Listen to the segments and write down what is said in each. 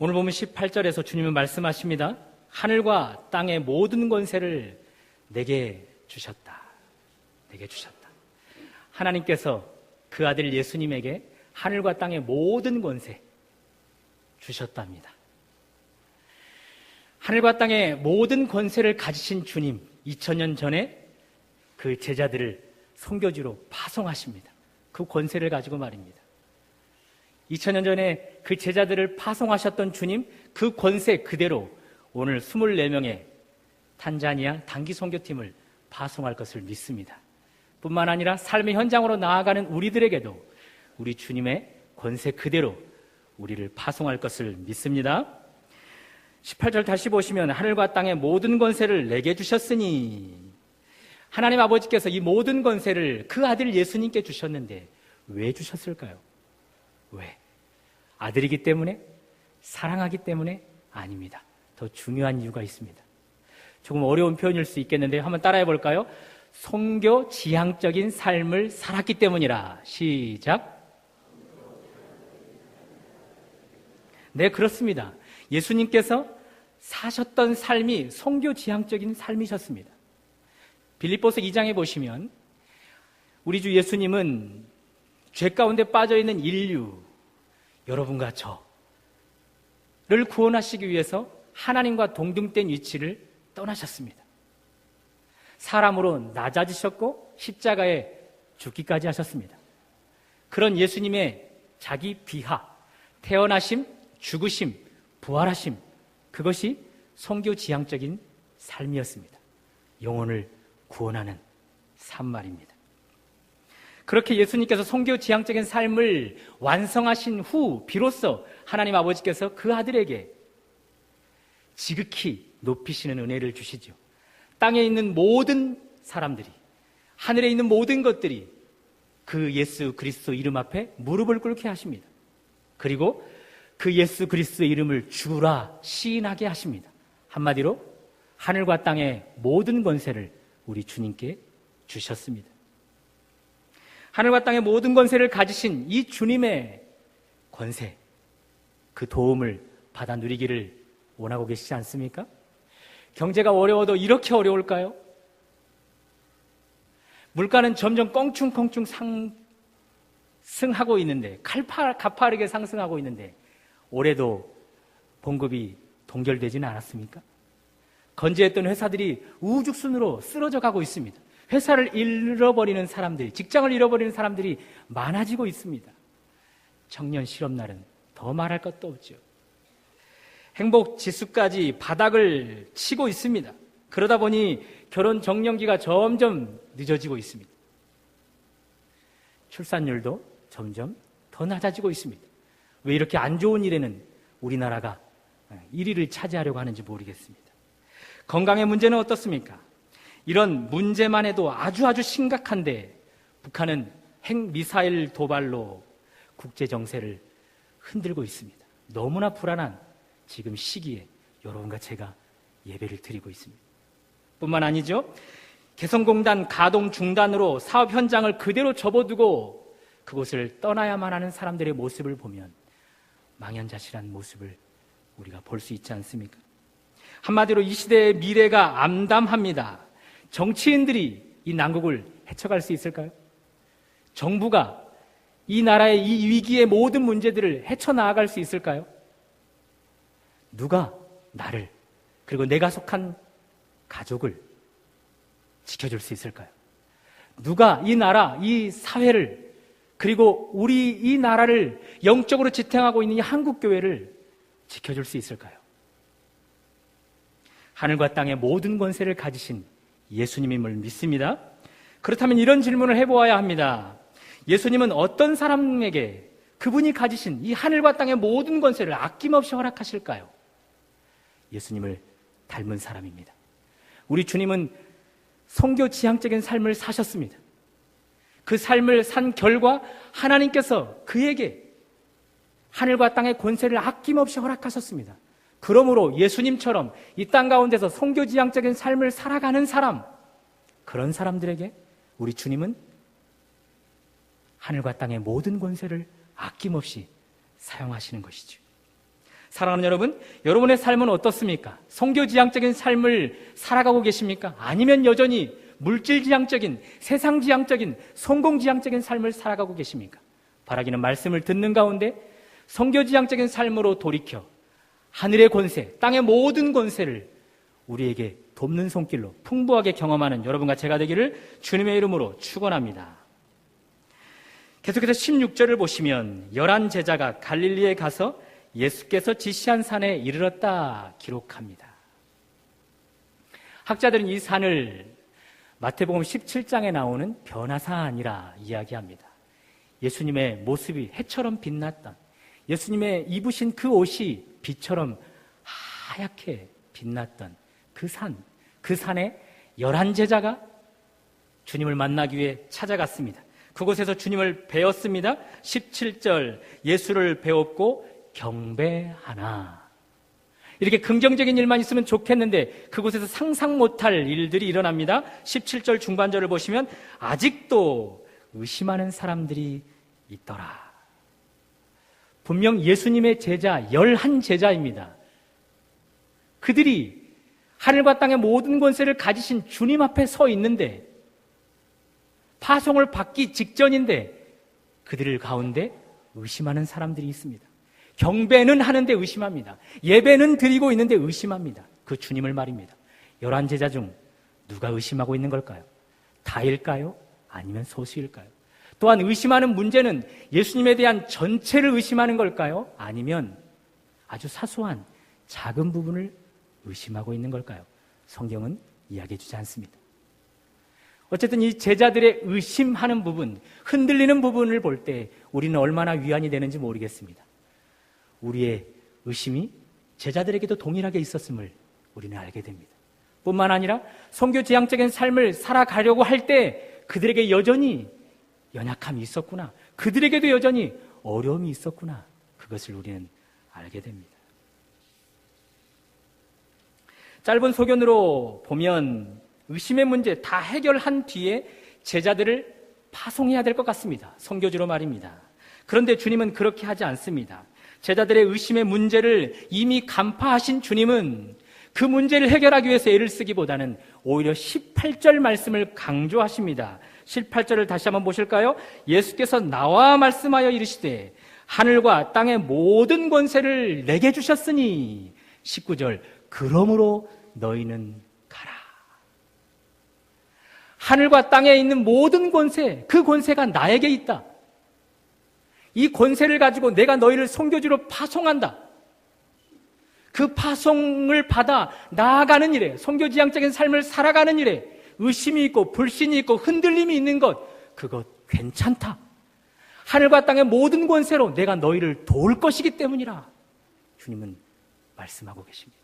오늘 보면 18절에서 주님은 말씀하십니다. 하늘과 땅의 모든 권세를 내게 주셨다. 내게 주셨다. 하나님께서 그 아들 예수님에게 하늘과 땅의 모든 권세 주셨답니다. 하늘과 땅의 모든 권세를 가지신 주님, 2000년 전에 그 제자들을 선교지로 파송하십니다. 그 권세를 가지고 말입니다. 2000년 전에 그 제자들을 파송하셨던 주님, 그 권세 그대로 오늘 24명의 탄자니아 단기 선교팀을 파송할 것을 믿습니다. 뿐만 아니라 삶의 현장으로 나아가는 우리들에게도 우리 주님의 권세 그대로 우리를 파송할 것을 믿습니다. 18절 다시 보시면 하늘과 땅의 모든 권세를 내게 주셨으니, 하나님 아버지께서 이 모든 권세를 그 아들 예수님께 주셨는데 왜 주셨을까요? 왜? 아들이기 때문에? 사랑하기 때문에? 아닙니다. 더 중요한 이유가 있습니다. 조금 어려운 표현일 수 있겠는데 한번 따라해 볼까요? 선교 지향적인 삶을 살았기 때문이라. 시작. 네, 그렇습니다. 예수님께서 사셨던 삶이 선교 지향적인 삶이셨습니다. 빌립보서 2장에 보시면 우리 주 예수님은 죄 가운데 빠져있는 인류, 여러분과 저를 구원하시기 위해서 하나님과 동등된 위치를 떠나셨습니다. 사람으로 낮아지셨고 십자가에 죽기까지 하셨습니다. 그런 예수님의 자기 비하, 태어나심, 죽으심, 부활하심, 그것이 선교 지향적인 삶이었습니다. 영혼을 구원하는 삶 말입니다. 그렇게 예수님께서 선교 지향적인 삶을 완성하신 후 비로소 하나님 아버지께서 그 아들에게 지극히 높이시는 은혜를 주시죠. 땅에 있는 모든 사람들이, 하늘에 있는 모든 것들이 그 예수 그리스도 이름 앞에 무릎을 꿇게 하십니다. 그리고 그 예수 그리스도의 이름을 주라 시인하게 하십니다. 한마디로 하늘과 땅의 모든 권세를 우리 주님께 주셨습니다. 하늘과 땅의 모든 권세를 가지신 이 주님의 권세, 그 도움을 받아 누리기를 원하고 계시지 않습니까? 경제가 어려워도 이렇게 어려울까요? 물가는 점점 껑충껑충 상승하고 있는데, 가파르게 상승하고 있는데 올해도 봉급이 동결되지는 않았습니까? 건재했던 회사들이 우죽순으로 쓰러져 가고 있습니다. 회사를 잃어버리는 사람들이, 직장을 잃어버리는 사람들이 많아지고 있습니다. 청년 실업날은 더 말할 것도 없죠. 행복 지수까지 바닥을 치고 있습니다. 그러다 보니 결혼 정년기가 점점 늦어지고 있습니다. 출산율도 점점 더 낮아지고 있습니다. 왜 이렇게 안 좋은 일에는 우리나라가 1위를 차지하려고 하는지 모르겠습니다. 건강의 문제는 어떻습니까? 이런 문제만 해도 아주 심각한데 북한은 핵미사일 도발로 국제 정세를 흔들고 있습니다. 너무나 불안한 지금 시기에 여러분과 제가 예배를 드리고 있습니다. 뿐만 아니죠. 개성공단 가동 중단으로 사업 현장을 그대로 접어두고 그곳을 떠나야만 하는 사람들의 모습을 보면 망연자실한 모습을 우리가 볼 수 있지 않습니까? 한마디로 이 시대의 미래가 암담합니다. 정치인들이 이 난국을 헤쳐갈 수 있을까요? 정부가 이 나라의 이 위기의 모든 문제들을 헤쳐나갈 수 있을까요? 누가 나를, 그리고 내가 속한 가족을 지켜줄 수 있을까요? 누가 이 나라, 이 사회를, 그리고 우리 이 나라를 영적으로 지탱하고 있는 이 한국교회를 지켜줄 수 있을까요? 하늘과 땅의 모든 권세를 가지신 예수님임을 믿습니다. 그렇다면 이런 질문을 해보아야 합니다. 예수님은 어떤 사람에게 그분이 가지신 이 하늘과 땅의 모든 권세를 아낌없이 허락하실까요? 예수님을 닮은 사람입니다. 우리 주님은 선교 지향적인 삶을 사셨습니다. 그 삶을 산 결과 하나님께서 그에게 하늘과 땅의 권세를 아낌없이 허락하셨습니다. 그러므로 예수님처럼 이 땅 가운데서 선교 지향적인 삶을 살아가는 사람, 그런 사람들에게 우리 주님은 하늘과 땅의 모든 권세를 아낌없이 사용하시는 것이죠. 사랑하는 여러분, 여러분의 삶은 어떻습니까? 성교지향적인 삶을 살아가고 계십니까? 아니면 여전히 물질지향적인, 세상지향적인, 성공지향적인 삶을 살아가고 계십니까? 바라기는 말씀을 듣는 가운데 성교지향적인 삶으로 돌이켜 하늘의 권세, 땅의 모든 권세를 우리에게 돕는 손길로 풍부하게 경험하는 여러분과 제가 되기를 주님의 이름으로 축원합니다. 계속해서 16절을 보시면 11 제자가 갈릴리에 가서 예수께서 지시한 산에 이르렀다 기록합니다. 학자들은 이 산을 마태복음 17장에 나오는 변화산이라 이야기합니다. 예수님의 모습이 해처럼 빛났던, 예수님의 입으신 그 옷이 빛처럼 하얗게 빛났던 그 산에 11 제자가 주님을 만나기 위해 찾아갔습니다. 그곳에서 주님을 배웠습니다. 17절, 예수를 배웠고 경배하나. 이렇게 긍정적인 일만 있으면 좋겠는데 그곳에서 상상 못할 일들이 일어납니다. 17절 중반절을 보시면 아직도 의심하는 사람들이 있더라. 분명 예수님의 제자 11 제자입니다. 그들이 하늘과 땅의 모든 권세를 가지신 주님 앞에 서 있는데, 파송을 받기 직전인데 그들 가운데 의심하는 사람들이 있습니다. 경배는 하는데 의심합니다. 예배는 드리고 있는데 의심합니다. 그 주님을 말입니다. 11 제자 중 누가 의심하고 있는 걸까요? 다일까요? 아니면 소수일까요? 또한 의심하는 문제는 예수님에 대한 전체를 의심하는 걸까요? 아니면 아주 사소한 작은 부분을 의심하고 있는 걸까요? 성경은 이야기해 주지 않습니다. 어쨌든 이 제자들의 의심하는 부분, 흔들리는 부분을 볼 때 우리는 얼마나 위안이 되는지 모르겠습니다. 우리의 의심이 제자들에게도 동일하게 있었음을 우리는 알게 됩니다. 뿐만 아니라 성교지향적인 삶을 살아가려고 할 때 그들에게 여전히 연약함이 있었구나, 그들에게도 여전히 어려움이 있었구나, 그것을 우리는 알게 됩니다. 짧은 소견으로 보면 의심의 문제 다 해결한 뒤에 제자들을 파송해야 될 것 같습니다. 선교지로 말입니다. 그런데 주님은 그렇게 하지 않습니다. 제자들의 의심의 문제를 이미 간파하신 주님은 그 문제를 해결하기 위해서 애를 쓰기보다는 오히려 18절 말씀을 강조하십니다. 18절을 다시 한번 보실까요? 예수께서 나와 말씀하여 이르시되 하늘과 땅의 모든 권세를 내게 주셨으니, 19절, 그러므로 너희는 가라. 하늘과 땅에 있는 모든 권세, 그 권세가 나에게 있다. 이 권세를 가지고 내가 너희를 선교지로 파송한다. 그 파송을 받아 나아가는 일에, 선교지향적인 삶을 살아가는 일에 의심이 있고 불신이 있고 흔들림이 있는 것, 그것 괜찮다. 하늘과 땅의 모든 권세로 내가 너희를 도울 것이기 때문이라 주님은 말씀하고 계십니다.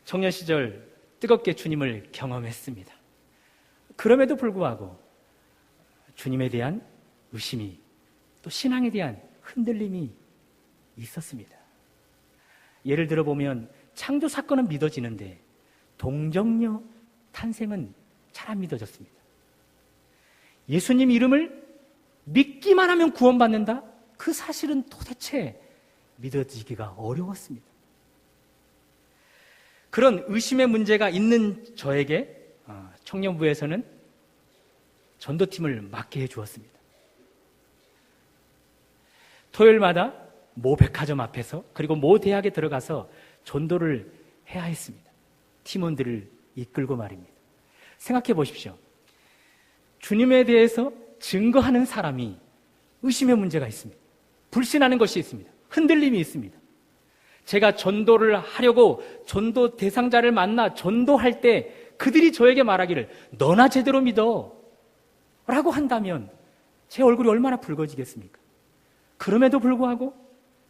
청년 시절 뜨겁게 주님을 경험했습니다. 그럼에도 불구하고 주님에 대한 의심이, 또 신앙에 대한 흔들림이 있었습니다. 예를 들어 보면 창조 사건은 믿어지는데 동정녀 탄생은 잘 안 믿어졌습니다. 예수님 이름을 믿기만 하면 구원받는다? 그 사실은 도대체 믿어지기가 어려웠습니다. 그런 의심의 문제가 있는 저에게 청년부에서는 전도팀을 맡게 해주었습니다. 토요일마다 모 백화점 앞에서, 그리고 모 대학에 들어가서 전도를 해야 했습니다. 팀원들을 이끌고 말입니다. 생각해 보십시오. 주님에 대해서 증거하는 사람이 의심의 문제가 있습니다. 불신하는 것이 있습니다. 흔들림이 있습니다. 제가 전도를 하려고 전도 대상자를 만나 전도할 때 그들이 저에게 말하기를 너나 제대로 믿어 라고 한다면 제 얼굴이 얼마나 붉어지겠습니까? 그럼에도 불구하고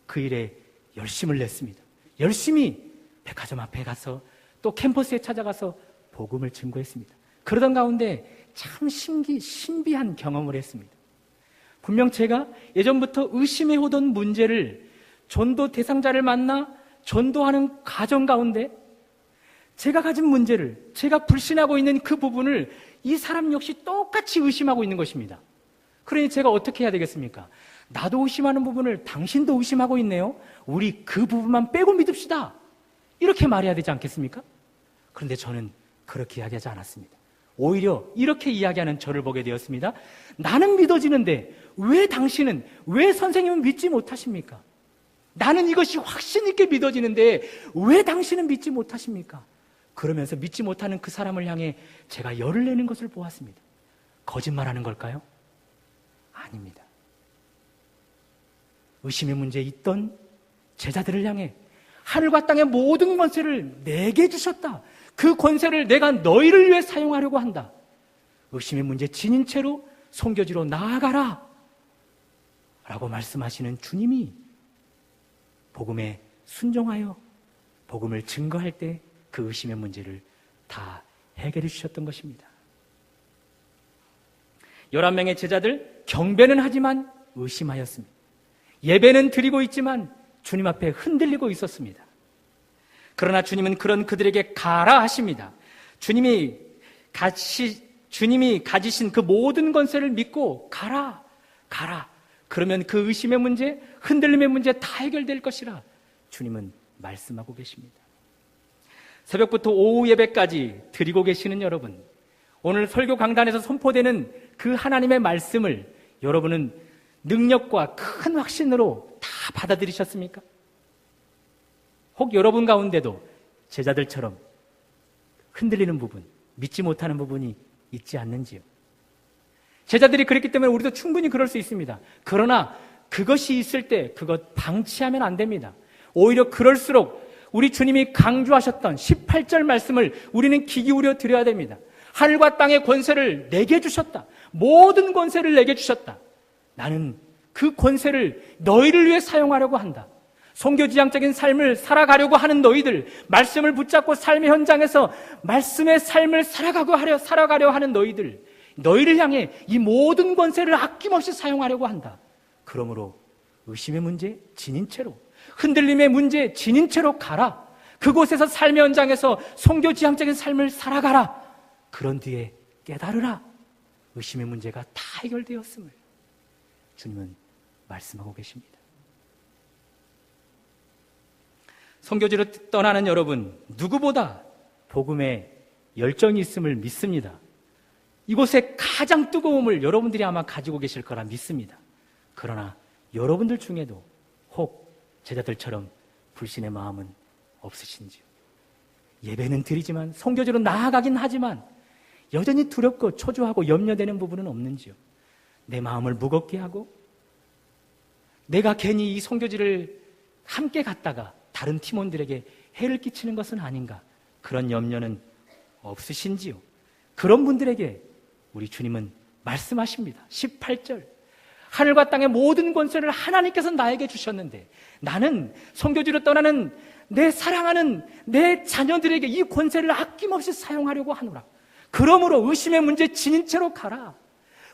그 일에 열심을 냈습니다. 열심히 백화점 앞에 가서 또 캠퍼스에 찾아가서 복음을 증거했습니다. 그러던 가운데 참 신비한 경험을 했습니다. 분명 제가 예전부터 의심해오던 문제를 전도 대상자를 만나 전도하는 과정 가운데 제가 가진 문제를, 제가 불신하고 있는 그 부분을 이 사람 역시 똑같이 의심하고 있는 것입니다. 그러니 제가 어떻게 해야 되겠습니까? 나도 의심하는 부분을 당신도 의심하고 있네요. 우리 그 부분만 빼고 믿읍시다. 이렇게 말해야 되지 않겠습니까? 그런데 저는 그렇게 이야기하지 않았습니다. 오히려 이렇게 이야기하는 저를 보게 되었습니다. 나는 믿어지는데 왜 선생님은 믿지 못하십니까? 나는 이것이 확신 있게 믿어지는데 왜 당신은 믿지 못하십니까? 그러면서 믿지 못하는 그 사람을 향해 제가 열을 내는 것을 보았습니다. 거짓말하는 걸까요? 아닙니다. 의심의 문제에 있던 제자들을 향해 하늘과 땅의 모든 권세를 내게 주셨다. 그 권세를 내가 너희를 위해 사용하려고 한다. 의심의 문제 지닌 채로 송교지로 나아가라 라고 말씀하시는 주님이 복음에 순종하여 복음을 증거할 때 그 의심의 문제를 다 해결해 주셨던 것입니다. 11명의 제자들 경배는 하지만 의심하였습니다. 예배는 드리고 있지만 주님 앞에 흔들리고 있었습니다. 그러나 주님은 그런 그들에게 가라 하십니다. 주님이 가지신 그 모든 권세를 믿고 가라. 그러면 그 의심의 문제, 흔들림의 문제 다 해결될 것이라 주님은 말씀하고 계십니다. 새벽부터 오후 예배까지 드리고 계시는 여러분, 오늘 설교 강단에서 선포되는 그 하나님의 말씀을 여러분은 능력과 큰 확신으로 다 받아들이셨습니까? 혹 여러분 가운데도 제자들처럼 흔들리는 부분, 믿지 못하는 부분이 있지 않는지요? 제자들이 그랬기 때문에 우리도 충분히 그럴 수 있습니다. 그러나 그것이 있을 때 그것 방치하면 안 됩니다. 오히려 그럴수록 우리 주님이 강조하셨던 18절 말씀을 우리는 귀 기울여 드려야 됩니다. 하늘과 땅의 권세를 내게 주셨다. 모든 권세를 내게 주셨다. 나는 그 권세를 너희를 위해 사용하려고 한다. 선교지향적인 삶을 살아가려고 하는 너희들, 말씀을 붙잡고 삶의 현장에서 말씀의 삶을 살아가려 하는 너희를 향해 이 모든 권세를 아낌없이 사용하려고 한다. 그러므로 의심의 문제 지닌 채로, 흔들림의 문제 지닌 채로 가라. 그곳에서 삶의 현장에서 선교지향적인 삶을 살아가라. 그런 뒤에 깨달으라. 의심의 문제가 다 해결되었음을 주님은 말씀하고 계십니다. 선교지로 떠나는 여러분, 누구보다 복음에 열정이 있음을 믿습니다. 이곳에 가장 뜨거움을 여러분들이 아마 가지고 계실 거라 믿습니다. 그러나 여러분들 중에도 혹 제자들처럼 불신의 마음은 없으신지요? 예배는 드리지만, 선교지로 나아가긴 하지만 여전히 두렵고 초조하고 염려되는 부분은 없는지요? 내 마음을 무겁게 하고 내가 괜히 이 선교지를 함께 갔다가 다른 팀원들에게 해를 끼치는 것은 아닌가, 그런 염려는 없으신지요? 그런 분들에게 우리 주님은 말씀하십니다. 18절, 하늘과 땅의 모든 권세를 하나님께서 나에게 주셨는데 나는 선교지로 떠나는 내 사랑하는 내 자녀들에게 이 권세를 아낌없이 사용하려고 하노라. 그러므로 의심의 문제 지닌 채로 가라.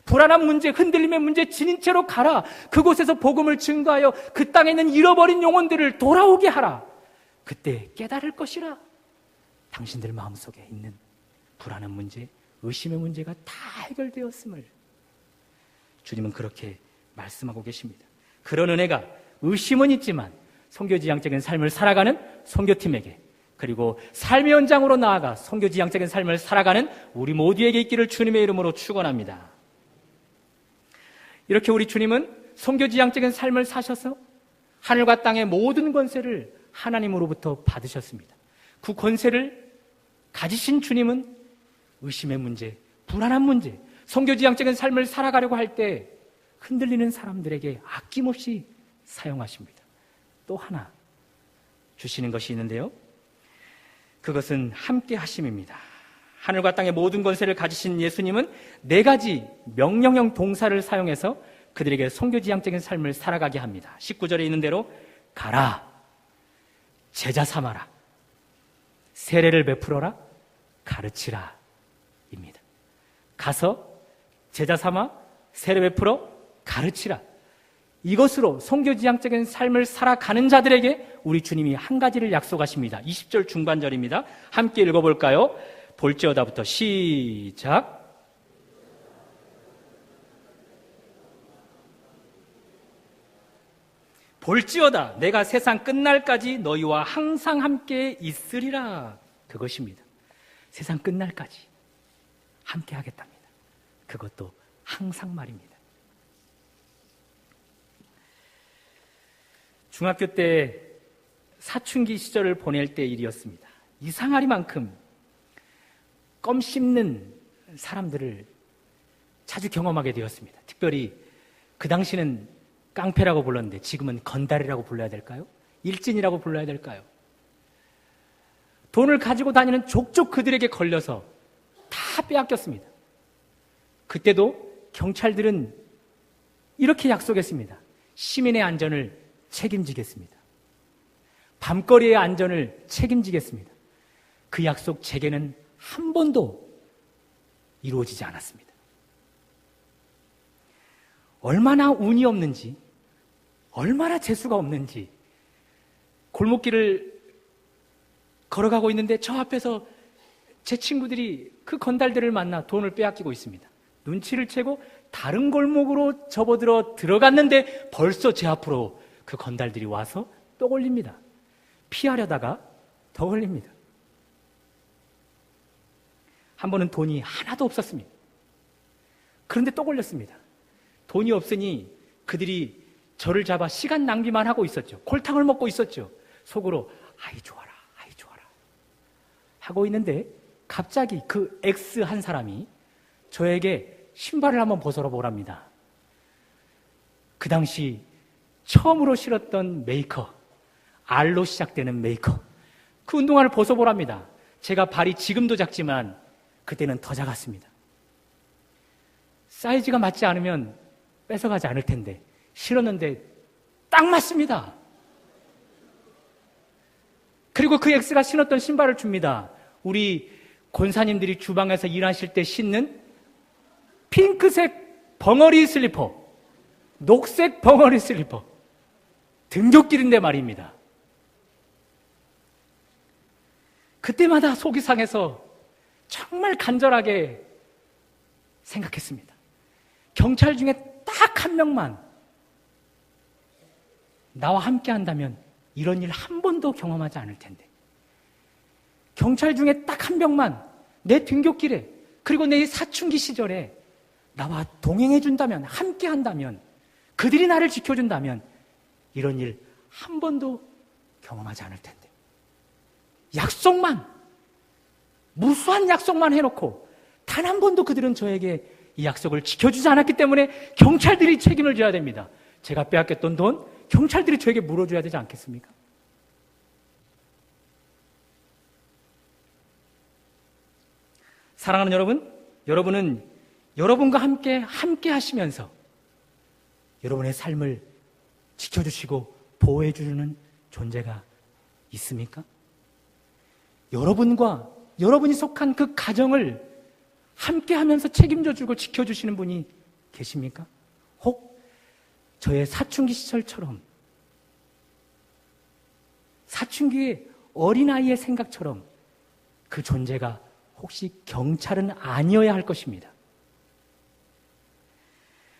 불안한 문제, 흔들림의 문제 지닌 채로 가라. 그곳에서 복음을 증거하여 그 땅에 있는 잃어버린 영혼들을 돌아오게 하라. 그때 깨달을 것이라. 당신들 마음속에 있는 불안한 문제, 의심의 문제가 다 해결되었음을 주님은 그렇게 말씀하고 계십니다. 그런 은혜가 의심은 있지만 선교지향적인 삶을 살아가는 선교팀에게, 그리고 삶의 현장으로 나아가 선교지향적인 삶을 살아가는 우리 모두에게 있기를 주님의 이름으로 축원합니다. 이렇게 우리 주님은 선교지향적인 삶을 사셔서 하늘과 땅의 모든 권세를 하나님으로부터 받으셨습니다. 그 권세를 가지신 주님은 의심의 문제, 불안한 문제, 선교지향적인 삶을 살아가려고 할 때 흔들리는 사람들에게 아낌없이 사용하십니다. 또 하나 주시는 것이 있는데요, 그것은 함께 하심입니다. 하늘과 땅의 모든 권세를 가지신 예수님은 4가지 명령형 동사를 사용해서 그들에게 선교지향적인 삶을 살아가게 합니다. 19절에 있는 대로 가라, 제자 삼아라, 세례를 베풀어라, 가르치라 입니다. 가서 제자 삼아 세례 베풀어 가르치라. 이것으로 선교지향적인 삶을 살아가는 자들에게 우리 주님이 한 가지를 약속하십니다. 20절 중반절입니다. 함께 읽어볼까요? 볼지어다부터 시작. 볼지어다 내가 세상 끝날까지 너희와 항상 함께 있으리라. 그것입니다. 세상 끝날까지 함께 하겠답니다. 그것도 항상 말입니다. 중학교 때 사춘기 시절을 보낼 때 일이었습니다. 이상하리만큼 껌 씹는 사람들을 자주 경험하게 되었습니다. 특별히 그 당시는 깡패라고 불렀는데 지금은 건달이라고 불러야 될까요? 일진이라고 불러야 될까요? 돈을 가지고 다니는 족족 그들에게 걸려서 다 빼앗겼습니다. 그때도 경찰들은 이렇게 약속했습니다. 시민의 안전을 책임지겠습니다. 밤거리의 안전을 책임지겠습니다. 그 약속 재개는 한 번도 이루어지지 않았습니다. 얼마나 운이 없는지, 얼마나 재수가 없는지, 골목길을 걸어가고 있는데 저 앞에서 제 친구들이 그 건달들을 만나 돈을 빼앗기고 있습니다. 눈치를 채고 다른 골목으로 접어들어 들어갔는데 벌써 제 앞으로 그 건달들이 와서 또 걸립니다. 피하려다가 더 걸립니다. 한 번은 돈이 하나도 없었습니다. 그런데 또 걸렸습니다. 돈이 없으니 그들이 저를 잡아 시간 낭비만 하고 있었죠. 골탕을 먹고 있었죠. 속으로 아이 좋아라, 아이 좋아라 하고 있는데 갑자기 그 X 한 사람이 저에게 신발을 한번 벗어라 보랍니다. 그 당시 처음으로 신었던 메이커, R로 시작되는 메이커, 그 운동화를 벗어보랍니다. 제가 발이 지금도 작지만 그때는 더 작았습니다. 사이즈가 맞지 않으면 뺏어가지 않을 텐데 신었는데 딱 맞습니다. 그리고 그 X가 신었던 신발을 줍니다. 우리 권사님들이 주방에서 일하실 때 신는 핑크색 벙어리 슬리퍼, 녹색 벙어리 슬리퍼, 등굣길인데 말입니다. 그때마다 속이 상해서 정말 간절하게 생각했습니다. 경찰 중에 딱 한 명만 나와 함께 한다면 이런 일 한 번도 경험하지 않을 텐데, 경찰 중에 딱 한 명만 내 등굣길에 그리고 내 사춘기 시절에 나와 동행해 준다면, 함께 한다면, 그들이 나를 지켜준다면 이런 일 한 번도 경험하지 않을 텐데, 약속만, 무수한 약속만 해놓고 단 한 번도 그들은 저에게 이 약속을 지켜주지 않았기 때문에 경찰들이 책임을 져야 됩니다. 제가 빼앗겼던 돈 경찰들이 저에게 물어줘야 되지 않겠습니까? 사랑하는 여러분, 여러분은 여러분과 함께 하시면서 여러분의 삶을 지켜주시고 보호해주는 존재가 있습니까? 여러분과 여러분이 속한 그 가정을 함께 하면서 책임져주고 지켜주시는 분이 계십니까? 혹 저의 사춘기 시절처럼, 사춘기의 어린아이의 생각처럼 그 존재가 혹시 경찰은 아니어야 할 것입니다.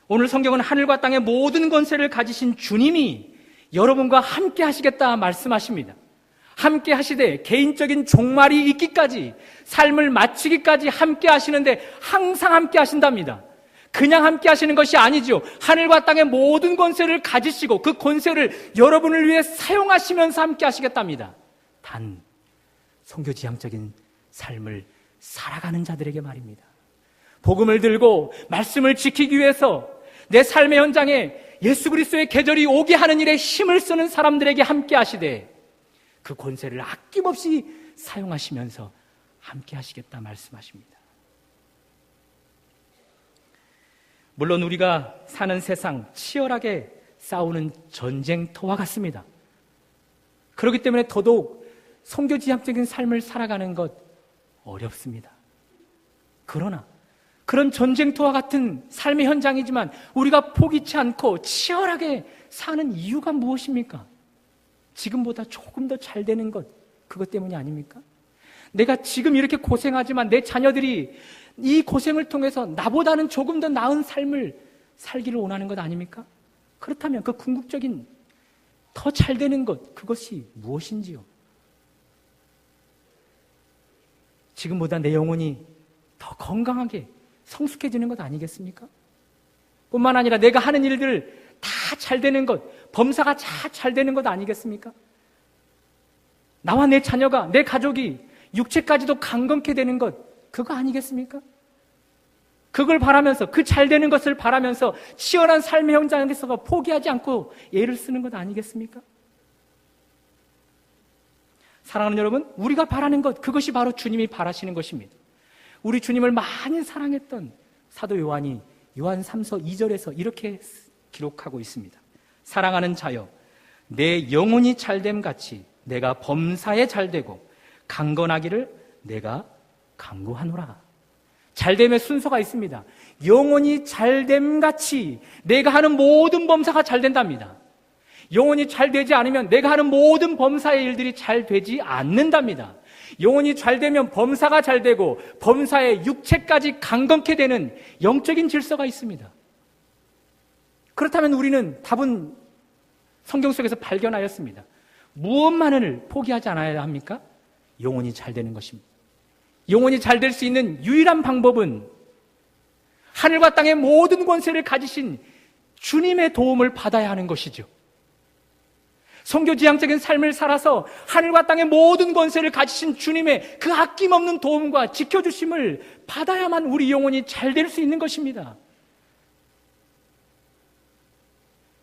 오늘 성경은 하늘과 땅의 모든 권세를 가지신 주님이 여러분과 함께 하시겠다 말씀하십니다. 함께 하시되 개인적인 종말이 있기까지, 삶을 마치기까지 함께 하시는데 항상 함께 하신답니다. 그냥 함께 하시는 것이 아니죠. 하늘과 땅의 모든 권세를 가지시고 그 권세를 여러분을 위해 사용하시면서 함께 하시겠답니다. 단 선교지향적인 삶을 살아가는 자들에게 말입니다. 복음을 들고 말씀을 지키기 위해서 내 삶의 현장에 예수 그리스도의 계절이 오게 하는 일에 힘을 쓰는 사람들에게 함께 하시되 그 권세를 아낌없이 사용하시면서 함께 하시겠다 말씀하십니다. 물론 우리가 사는 세상 치열하게 싸우는 전쟁터와 같습니다. 그렇기 때문에 더더욱 선교지향적인 삶을 살아가는 것 어렵습니다. 그러나 그런 전쟁터와 같은 삶의 현장이지만 우리가 포기치 않고 치열하게 사는 이유가 무엇입니까? 지금보다 조금 더 잘 되는 것, 그것 때문이 아닙니까? 내가 지금 이렇게 고생하지만 내 자녀들이 이 고생을 통해서 나보다는 조금 더 나은 삶을 살기를 원하는 것 아닙니까? 그렇다면 그 궁극적인 더 잘 되는 것, 그것이 무엇인지요? 지금보다 내 영혼이 더 건강하게 성숙해지는 것 아니겠습니까? 뿐만 아니라 내가 하는 일들 다 잘 되는 것, 범사가 다 잘 되는 것 아니겠습니까? 나와 내 자녀가, 내 가족이 육체까지도 강건케 되는 것, 그거 아니겠습니까? 그걸 바라면서, 그 잘 되는 것을 바라면서 치열한 삶의 현장에서 포기하지 않고 애를 쓰는 것 아니겠습니까? 사랑하는 여러분, 우리가 바라는 것, 그것이 바로 주님이 바라시는 것입니다. 우리 주님을 많이 사랑했던 사도 요한이 요한 3서 2절에서 이렇게 기록하고 있습니다. 사랑하는 자여, 내 영혼이 잘됨 같이 내가 범사에 잘되고 강건하기를 내가 강구하노라. 잘됨의 순서가 있습니다. 영혼이 잘됨 같이 내가 하는 모든 범사가 잘 된답니다. 영혼이 잘 되지 않으면 내가 하는 모든 범사의 일들이 잘 되지 않는답니다. 영혼이 잘 되면 범사가 잘 되고 범사의 육체까지 강건케 되는 영적인 질서가 있습니다. 그렇다면 우리는 답은 성경 속에서 발견하였습니다. 무엇만을 포기하지 않아야 합니까? 영혼이 잘 되는 것입니다. 영혼이 잘 될 수 있는 유일한 방법은 하늘과 땅의 모든 권세를 가지신 주님의 도움을 받아야 하는 것이죠. 선교지향적인 삶을 살아서 하늘과 땅의 모든 권세를 가지신 주님의 그 아낌없는 도움과 지켜주심을 받아야만 우리 영혼이 잘 될 수 있는 것입니다.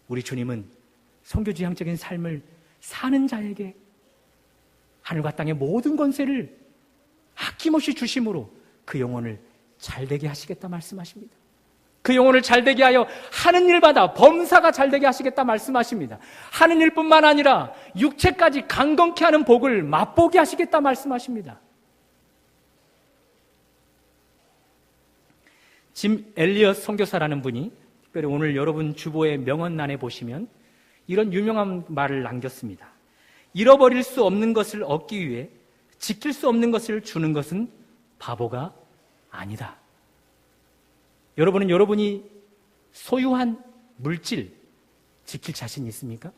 우리 주님은 선교지향적인 삶을 사는 자에게 하늘과 땅의 모든 권세를 아낌없이 주심으로 그 영혼을 잘되게 하시겠다 말씀하십니다. 그 영혼을 잘되게 하여 하는 일마다 범사가 잘되게 하시겠다 말씀하십니다. 하는 일뿐만 아니라 육체까지 강건케 하는 복을 맛보게 하시겠다 말씀하십니다. 짐 엘리엇 선교사라는 분이 특별히 오늘 여러분 주보의 명언란에 보시면 이런 유명한 말을 남겼습니다. 잃어버릴 수 없는 것을 얻기 위해 지킬 수 없는 것을 주는 것은 바보가 아니다. 여러분은 여러분이 소유한 물질 지킬 자신 있습니까?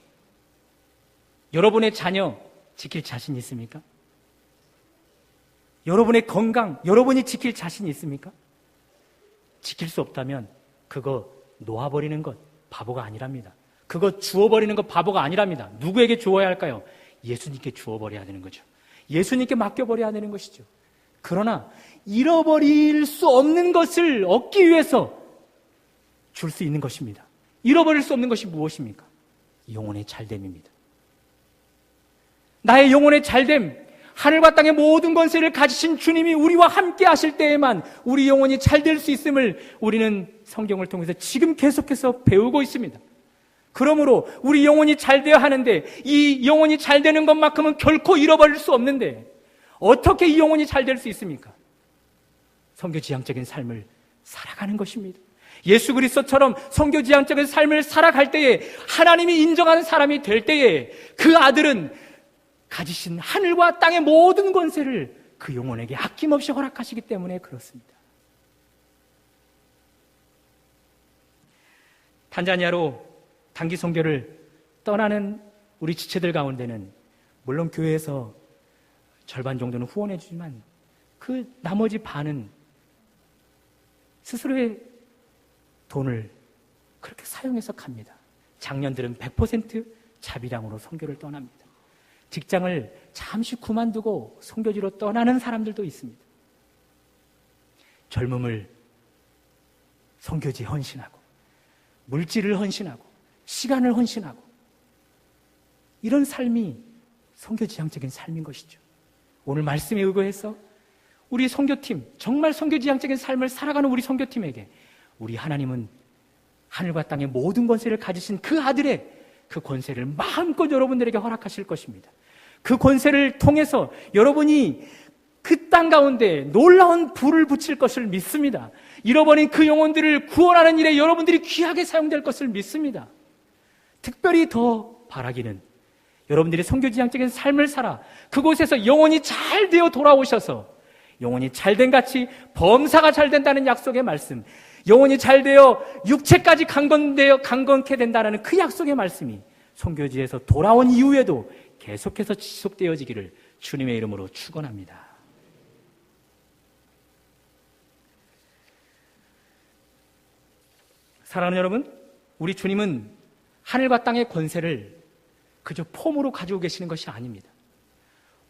여러분의 자녀 지킬 자신 있습니까? 여러분의 건강 여러분이 지킬 자신 있습니까? 지킬 수 없다면 그거 놓아버리는 것 바보가 아니랍니다. 그거 주워버리는 것 바보가 아니랍니다. 누구에게 주어야 할까요? 예수님께 주워버려야 되는 거죠. 예수님께 맡겨버려야 되는 것이죠. 그러나 잃어버릴 수 없는 것을 얻기 위해서 줄 수 있는 것입니다. 잃어버릴 수 없는 것이 무엇입니까? 영혼의 잘됨입니다. 나의 영혼의 잘됨, 하늘과 땅의 모든 권세를 가지신 주님이 우리와 함께 하실 때에만 우리 영혼이 잘 될 수 있음을 우리는 성경을 통해서 지금 계속해서 배우고 있습니다. 그러므로 우리 영혼이 잘 되어야 하는데 이 영혼이 잘 되는 것만큼은 결코 잃어버릴 수 없는데 어떻게 이 영혼이 잘 될 수 있습니까? 선교지향적인 삶을 살아가는 것입니다. 예수 그리스도처럼 선교지향적인 삶을 살아갈 때에 하나님이 인정하는 사람이 될 때에 그 아들은 가지신 하늘과 땅의 모든 권세를 그 영혼에게 아낌없이 허락하시기 때문에 그렇습니다. 탄자니아로 단기 선교를 떠나는 우리 지체들 가운데는 물론 교회에서 절반 정도는 후원해 주지만 그 나머지 반은 스스로의 돈을 그렇게 사용해서 갑니다. 장년들은 100% 자비량으로 선교를 떠납니다. 직장을 잠시 그만두고 선교지로 떠나는 사람들도 있습니다. 젊음을 선교지에 헌신하고 물질을 헌신하고 시간을 헌신하고 이런 삶이 선교지향적인 삶인 것이죠. 오늘 말씀에 의거해서 우리 선교팀, 정말 선교지향적인 삶을 살아가는 우리 선교팀에게 우리 하나님은 하늘과 땅의 모든 권세를 가지신 그 아들의 그 권세를 마음껏 여러분들에게 허락하실 것입니다. 그 권세를 통해서 여러분이 그 땅 가운데 놀라운 불을 붙일 것을 믿습니다. 잃어버린 그 영혼들을 구원하는 일에 여러분들이 귀하게 사용될 것을 믿습니다. 특별히 더 바라기는 여러분들이 선교지향적인 삶을 살아 그곳에서 영혼이 잘 되어 돌아오셔서 영혼이 잘된 같이 범사가 잘 된다는 약속의 말씀, 영혼이 잘 되어 육체까지 강건케 된다는 그 약속의 말씀이 선교지에서 돌아온 이후에도 계속해서 지속되어지기를 주님의 이름으로 축원합니다. 사랑하는 여러분, 우리 주님은 하늘과 땅의 권세를 그저 폼으로 가지고 계시는 것이 아닙니다.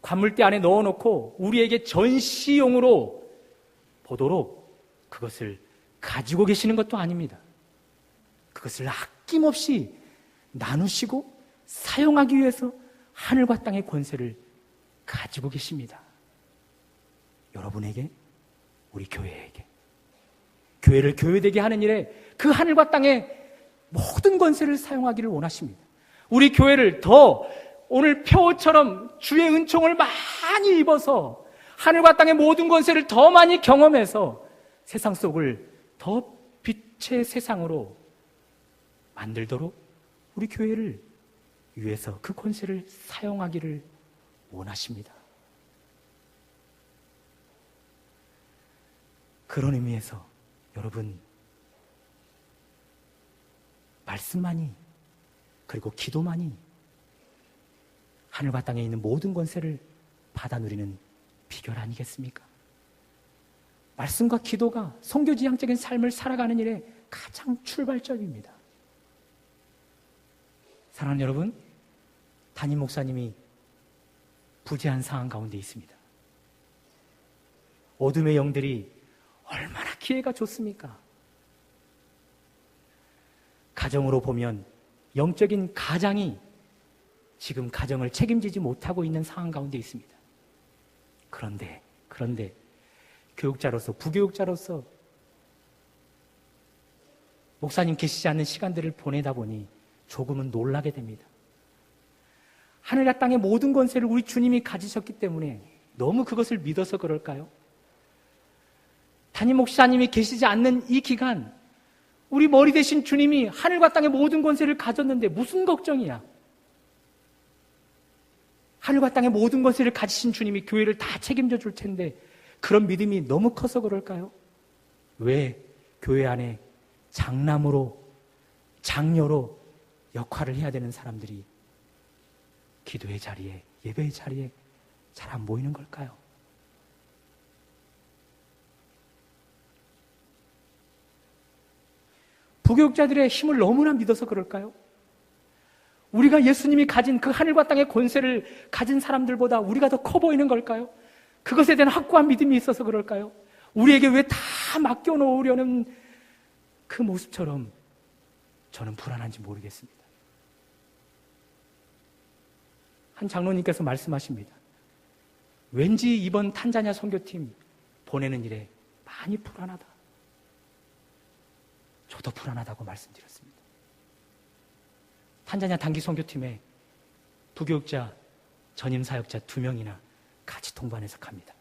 관물대 안에 넣어놓고 우리에게 전시용으로 보도록 그것을 가지고 계시는 것도 아닙니다. 그것을 아낌없이 나누시고 사용하기 위해서 하늘과 땅의 권세를 가지고 계십니다. 여러분에게, 우리 교회에게, 교회를 교회되게 하는 일에 그 하늘과 땅의 모든 권세를 사용하기를 원하십니다. 우리 교회를 더 오늘 표처럼 주의 은총을 많이 입어서 하늘과 땅의 모든 권세를 더 많이 경험해서 세상 속을 더 빛의 세상으로 만들도록 우리 교회를 위해서 그 권세를 사용하기를 원하십니다. 그런 의미에서 여러분, 말씀만이, 그리고 기도만이 하늘과 땅에 있는 모든 권세를 받아 누리는 비결 아니겠습니까? 말씀과 기도가 선교지향적인 삶을 살아가는 일에 가장 출발점입니다. 사랑하는 여러분, 담임 목사님이 부재한 상황 가운데 있습니다. 어둠의 영들이 얼마나 기회가 좋습니까? 가정으로 보면 영적인 가장이 지금 가정을 책임지지 못하고 있는 상황 가운데 있습니다. 그런데 교육자로서, 부교육자로서 목사님 계시지 않는 시간들을 보내다 보니 조금은 놀라게 됩니다. 하늘과 땅의 모든 권세를 우리 주님이 가지셨기 때문에 너무 그것을 믿어서 그럴까요? 담임 목사님이 계시지 않는 이 기간, 우리 머리 대신 주님이 하늘과 땅의 모든 권세를 가졌는데 무슨 걱정이야? 하늘과 땅의 모든 권세를 가지신 주님이 교회를 다 책임져 줄 텐데 그런 믿음이 너무 커서 그럴까요? 왜 교회 안에 장남으로, 장녀로 역할을 해야 되는 사람들이 기도의 자리에, 예배의 자리에 잘 안 보이는 걸까요? 부교육자들의 힘을 너무나 믿어서 그럴까요? 우리가 예수님이 가진 그 하늘과 땅의 권세를 가진 사람들보다 우리가 더 커 보이는 걸까요? 그것에 대한 확고한 믿음이 있어서 그럴까요? 우리에게 왜 다 맡겨놓으려는 그 모습처럼 저는 불안한지 모르겠습니다. 한 장로님께서 말씀하십니다. 왠지 이번 탄자니아 선교팀 보내는 일에 많이 불안하다. 저도 불안하다고 말씀드렸습니다. 탄자니아 단기 선교팀에 부교육자, 전임 사역자 2명이나 같이 동반해서 갑니다.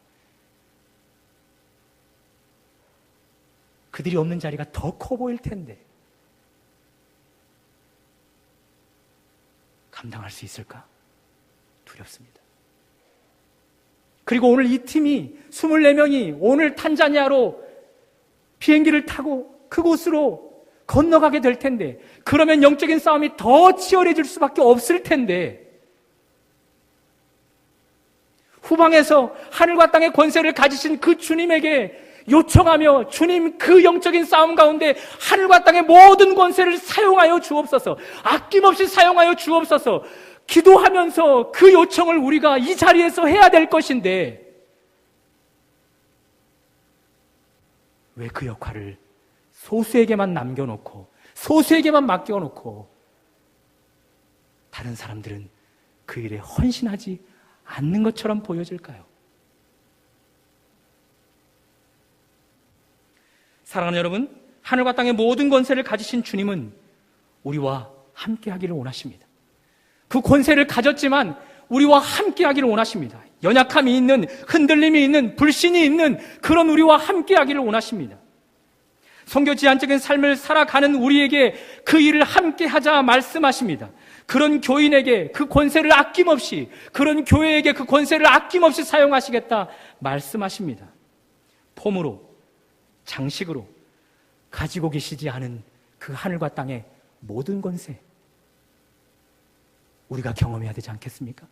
그들이 없는 자리가 더 커 보일 텐데 감당할 수 있을까? 두렵습니다. 그리고 오늘 이 팀이 24명이 오늘 탄자니아로 비행기를 타고 그곳으로 건너가게 될 텐데 그러면 영적인 싸움이 더 치열해질 수밖에 없을 텐데 후방에서 하늘과 땅의 권세를 가지신 그 주님에게 요청하며 주님 그 영적인 싸움 가운데 하늘과 땅의 모든 권세를 사용하여 주옵소서, 아낌없이 사용하여 주옵소서 기도하면서 그 요청을 우리가 이 자리에서 해야 될 것인데 왜 그 역할을 소수에게만 남겨놓고 소수에게만 맡겨놓고 다른 사람들은 그 일에 헌신하지 않는 것처럼 보여질까요? 사랑하는 여러분, 하늘과 땅의 모든 권세를 가지신 주님은 우리와 함께 하기를 원하십니다. 그 권세를 가졌지만 우리와 함께 하기를 원하십니다. 연약함이 있는, 흔들림이 있는, 불신이 있는 그런 우리와 함께 하기를 원하십니다. 선교 제한적인 삶을 살아가는 우리에게 그 일을 함께 하자 말씀하십니다. 그런 교인에게 그 권세를 아낌없이, 그런 교회에게 그 권세를 아낌없이 사용하시겠다 말씀하십니다. 폼으로, 장식으로 가지고 계시지 않은 그 하늘과 땅의 모든 권세, 우리가 경험해야 되지 않겠습니까?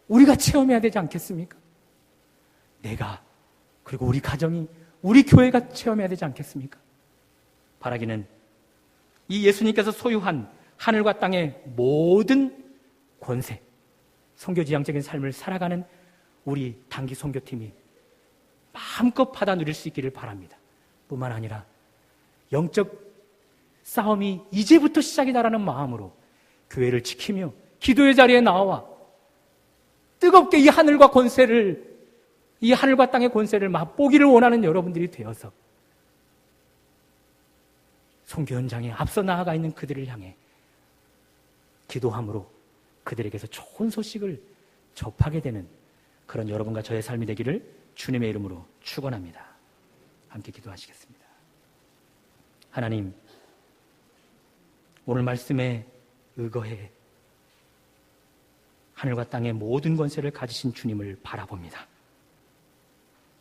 우리가 체험해야 되지 않겠습니까? 내가, 그리고 우리 가정이, 우리 교회가 체험해야 되지 않겠습니까? 바라기는 이 예수님께서 소유한 하늘과 땅의 모든 권세, 선교지향적인 삶을 살아가는 우리 단기 선교팀이 마음껏 받아 누릴 수 있기를 바랍니다. 뿐만 아니라 영적 싸움이 이제부터 시작이다라는 마음으로 교회를 지키며 기도의 자리에 나와 뜨겁게 이 하늘과 땅의 권세를 맛보기를 원하는 여러분들이 되어서 선교 현장에 앞서 나아가 있는 그들을 향해 기도함으로 그들에게서 좋은 소식을 접하게 되는 그런 여러분과 저의 삶이 되기를 주님의 이름으로 축원합니다. 함께 기도하시겠습니다. 하나님, 오늘 말씀에 의거해 하늘과 땅의 모든 권세를 가지신 주님을 바라봅니다.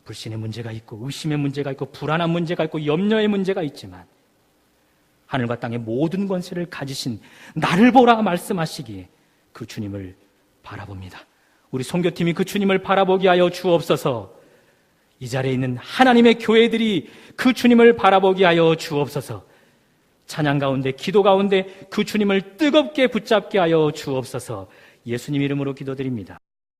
불신의 문제가 있고 의심의 문제가 있고 불안한 문제가 있고 염려의 문제가 있지만 하늘과 땅의 모든 권세를 가지신 나를 보라 말씀하시기에 그 주님을 바라봅니다. 우리 선교팀이 그 주님을 바라보게 하여 주옵소서. 이 자리에 있는 하나님의 교회들이 그 주님을 바라보게 하여 주옵소서. 찬양 가운데, 기도 가운데 그 주님을 뜨겁게 붙잡게 하여 주옵소서. 예수님 이름으로 기도드립니다.